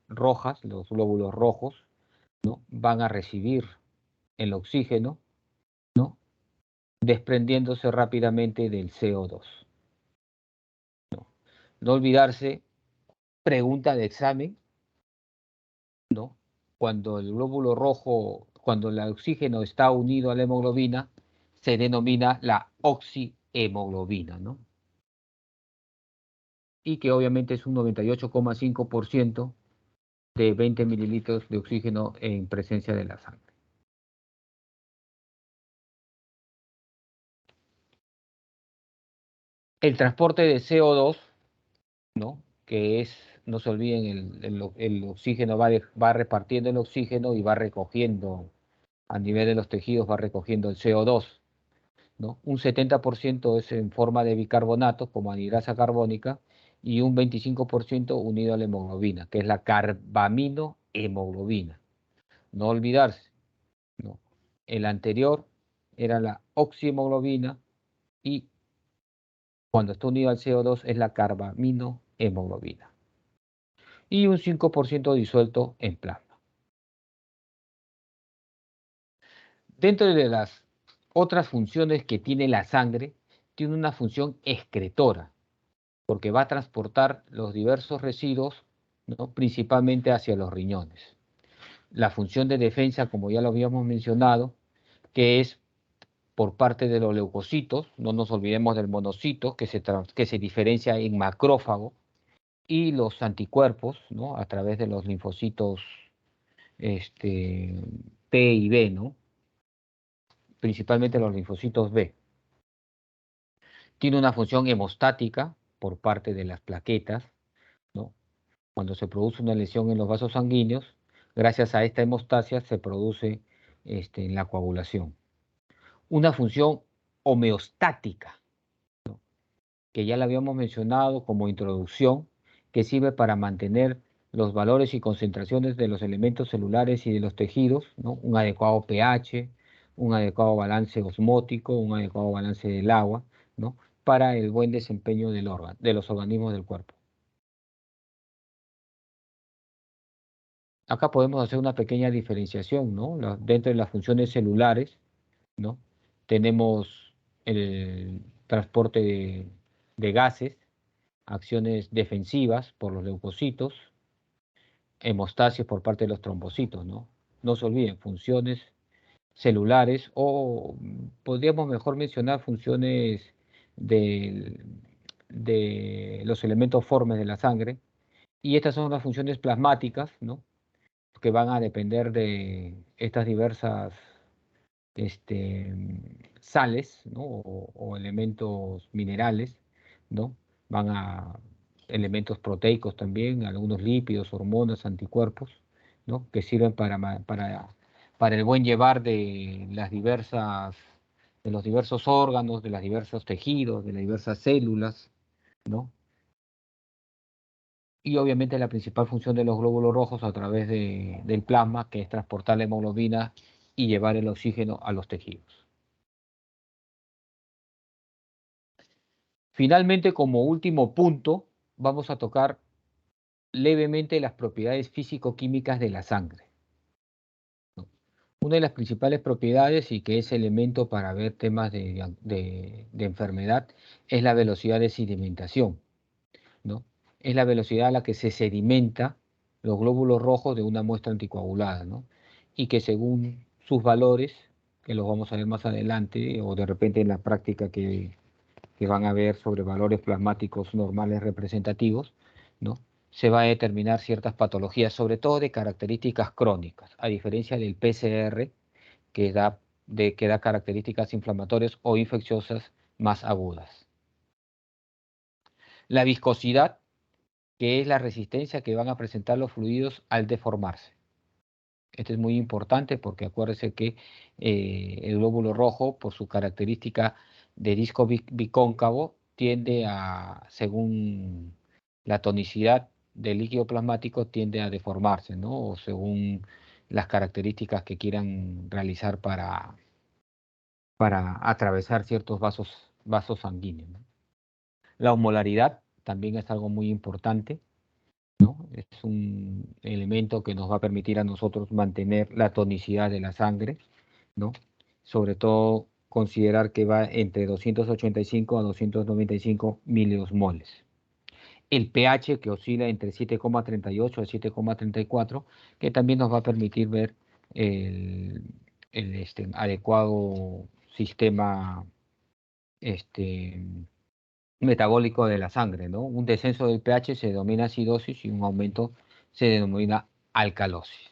rojas, los glóbulos rojos, ¿no?, van a recibir el oxígeno, ¿no?, desprendiéndose rápidamente del CO2. No olvidarse, pregunta de examen, ¿no?, cuando el glóbulo rojo, cuando el oxígeno está unido a la hemoglobina, se denomina la oxihemoglobina, ¿no? Y que obviamente es un 98,5% de 20 mililitros de oxígeno en presencia de la sangre. El transporte de CO2, ¿no?, que es, no se olviden, el oxígeno va repartiendo el oxígeno y va recogiendo, a nivel de los tejidos, va recogiendo el CO2, ¿no? Un 70% es en forma de bicarbonato, como anhidrasa carbónica, y un 25% unido a la hemoglobina, que es la carbaminohemoglobina. No olvidarse, ¿no? El anterior era la oxihemoglobina y cuando está unido al CO2 es la carbaminohemoglobina. Y un 5% disuelto en plasma. Dentro de las otras funciones que tiene la sangre, tiene una función excretora, porque va a transportar los diversos residuos, ¿no?, principalmente hacia los riñones. La función de defensa, como ya lo habíamos mencionado, que es por parte de los leucocitos, no nos olvidemos del monocito, que se diferencia en macrófago, y los anticuerpos, ¿no?, a través de los linfocitos T y B, ¿no?, principalmente los linfocitos B. Tiene una función hemostática, por parte de las plaquetas, ¿no? Cuando se produce una lesión en los vasos sanguíneos, gracias a esta hemostasia se produce la coagulación. Una función homeostática, que ya la habíamos mencionado como introducción, que sirve para mantener los valores y concentraciones de los elementos celulares y de los tejidos, ¿no? Un adecuado pH, un adecuado balance osmótico, un adecuado balance del agua, ¿no? Para el buen desempeño de los organismos del cuerpo. Acá podemos hacer una pequeña diferenciación, ¿no? Dentro de las funciones celulares, ¿no? Tenemos el transporte de gases, acciones defensivas por los leucocitos, hemostasis por parte de los trombocitos, ¿no? No se olviden, funciones celulares o podríamos mejor mencionar funciones de, de los elementos formes de la sangre. Y estas son las funciones plasmáticas, ¿no? Que van a depender de estas diversas este, sales, ¿no? O elementos minerales, ¿no? Van a elementos proteicos también, algunos lípidos, hormonas, anticuerpos, ¿no? Que sirven para el buen llevar de los diversos órganos, de los diversos tejidos, de las diversas células, ¿no? Y obviamente la principal función de los glóbulos rojos a través del plasma, que es transportar la hemoglobina y llevar el oxígeno a los tejidos. Finalmente, como último punto, vamos a tocar levemente las propiedades físico-químicas de la sangre. Una de las principales propiedades y que es elemento para ver temas de enfermedad es la velocidad de sedimentación, ¿no? Es la velocidad a la que se sedimenta los glóbulos rojos de una muestra anticoagulada, ¿no? Y que según sus valores, que los vamos a ver más adelante o de repente en la práctica que van a ver sobre valores plasmáticos normales representativos, ¿no? Se va a determinar ciertas patologías, sobre todo de características crónicas, a diferencia del PCR, que da características inflamatorias o infecciosas más agudas. La viscosidad, que es la resistencia que van a presentar los fluidos al deformarse. Esto es muy importante porque acuérdese que el glóbulo rojo, por su característica de disco bicóncavo, tiende a, según la tonicidad del líquido plasmático, tiende a deformarse, ¿no? O según las características que quieran realizar para atravesar ciertos vasos sanguíneos, ¿no? La osmolaridad también es algo muy importante, ¿no? Es un elemento que nos va a permitir a nosotros mantener la tonicidad de la sangre, ¿no? Sobre todo considerar que va entre 285 a 295 miliosmoles. El pH que oscila entre 7,38 a 7,34, que también nos va a permitir ver el adecuado sistema este, metabólico de la sangre, ¿no? Un descenso del pH se denomina acidosis y un aumento se denomina alcalosis.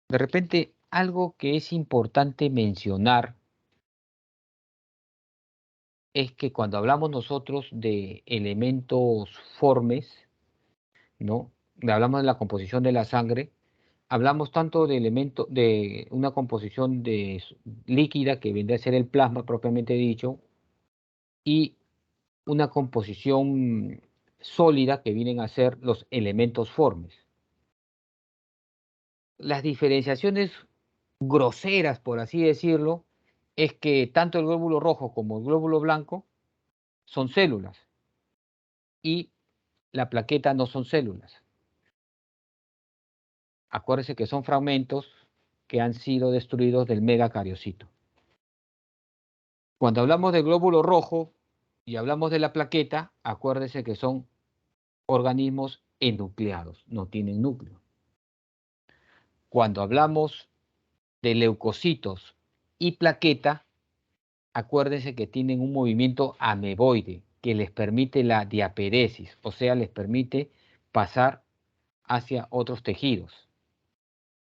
De repente, algo que es importante mencionar es que cuando hablamos nosotros de elementos formes, ¿no? Hablamos de la composición de la sangre, hablamos tanto de elementos de una composición líquida que vendría a ser el plasma propiamente dicho y una composición sólida que vienen a ser los elementos formes. Las diferenciaciones groseras, por así decirlo, es que tanto el glóbulo rojo como el glóbulo blanco son células y la plaqueta no son células. Acuérdense que son fragmentos que han sido destruidos del megacariocito. Cuando hablamos del glóbulo rojo y hablamos de la plaqueta, acuérdense que son organismos enucleados, no tienen núcleo. Cuando hablamos de leucocitos y plaqueta, acuérdense que tienen un movimiento ameboide que les permite la diaperesis, o sea, les permite pasar hacia otros tejidos,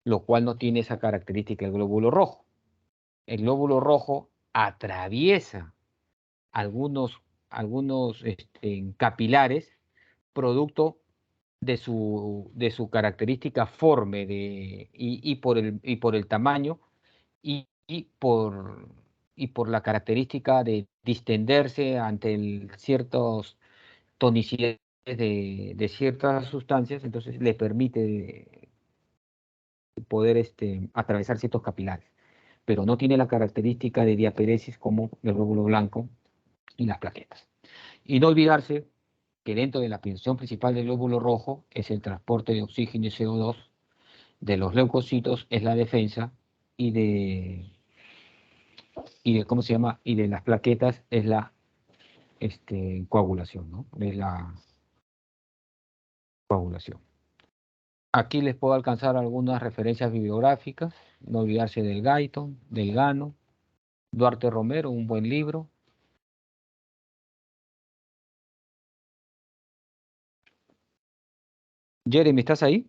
lo cual no tiene esa característica el glóbulo rojo. El glóbulo rojo atraviesa algunos algunos capilares, producto de su característica forme y por el tamaño y por la característica de distenderse ante ciertos tonicidades de ciertas sustancias, entonces le permite poder atravesar ciertos capilares, pero no tiene la característica de diaperesis como el glóbulo blanco y las plaquetas. Y no olvidarse que dentro de la función principal del glóbulo rojo es el transporte de oxígeno y CO2, de los leucocitos es la defensa y de ¿cómo se llama? Y de las plaquetas es la coagulación, ¿no? Es la coagulación. Aquí les puedo alcanzar algunas referencias bibliográficas, no olvidarse del Guyton, del Gano, Duarte Romero, un buen libro. Jeremy, ¿estás ahí?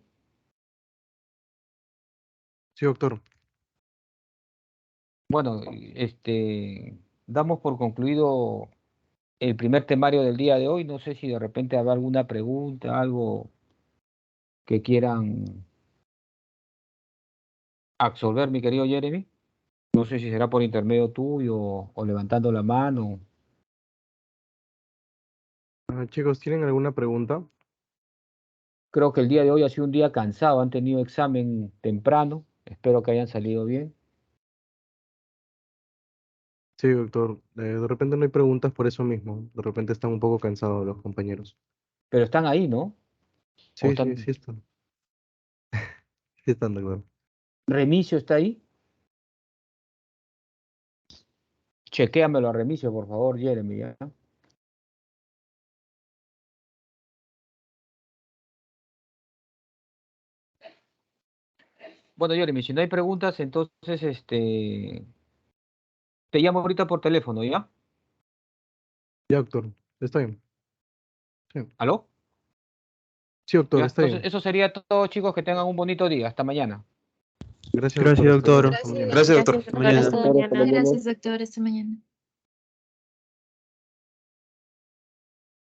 Sí, doctor. Bueno, damos por concluido el primer temario del día de hoy. No sé si de repente habrá alguna pregunta, algo que quieran absolver, mi querido Jeremy. No sé si será por intermedio tuyo o levantando la mano. Chicos, ¿tienen alguna pregunta? Creo que el día de hoy ha sido un día cansado. Han tenido examen temprano. Espero que hayan salido bien. Sí, doctor. De repente no hay preguntas por eso mismo. De repente están un poco cansados los compañeros. Pero están ahí, ¿no? O Sí, sí, están... sí están. Sí están, doctor. Remigio está ahí. Chequéamelo a Remigio, por favor, Jeremy. ¿Ya? Bueno, Jeremy, si no hay preguntas, entonces te llamo ahorita por teléfono, ¿ya? Ya, doctor. Está bien. Sí, ¿Aló? sí, doctor, ¿Ya? está Entonces, bien. eso sería todo, chicos. Que tengan un bonito día. Hasta mañana. Gracias, doctor. Gracias, Hasta luego. doctor. Hasta mañana. Gracias, doctor. Gracias, Hasta doctor. mañana. Hasta mañana. Gracias, doctor. Hasta mañana.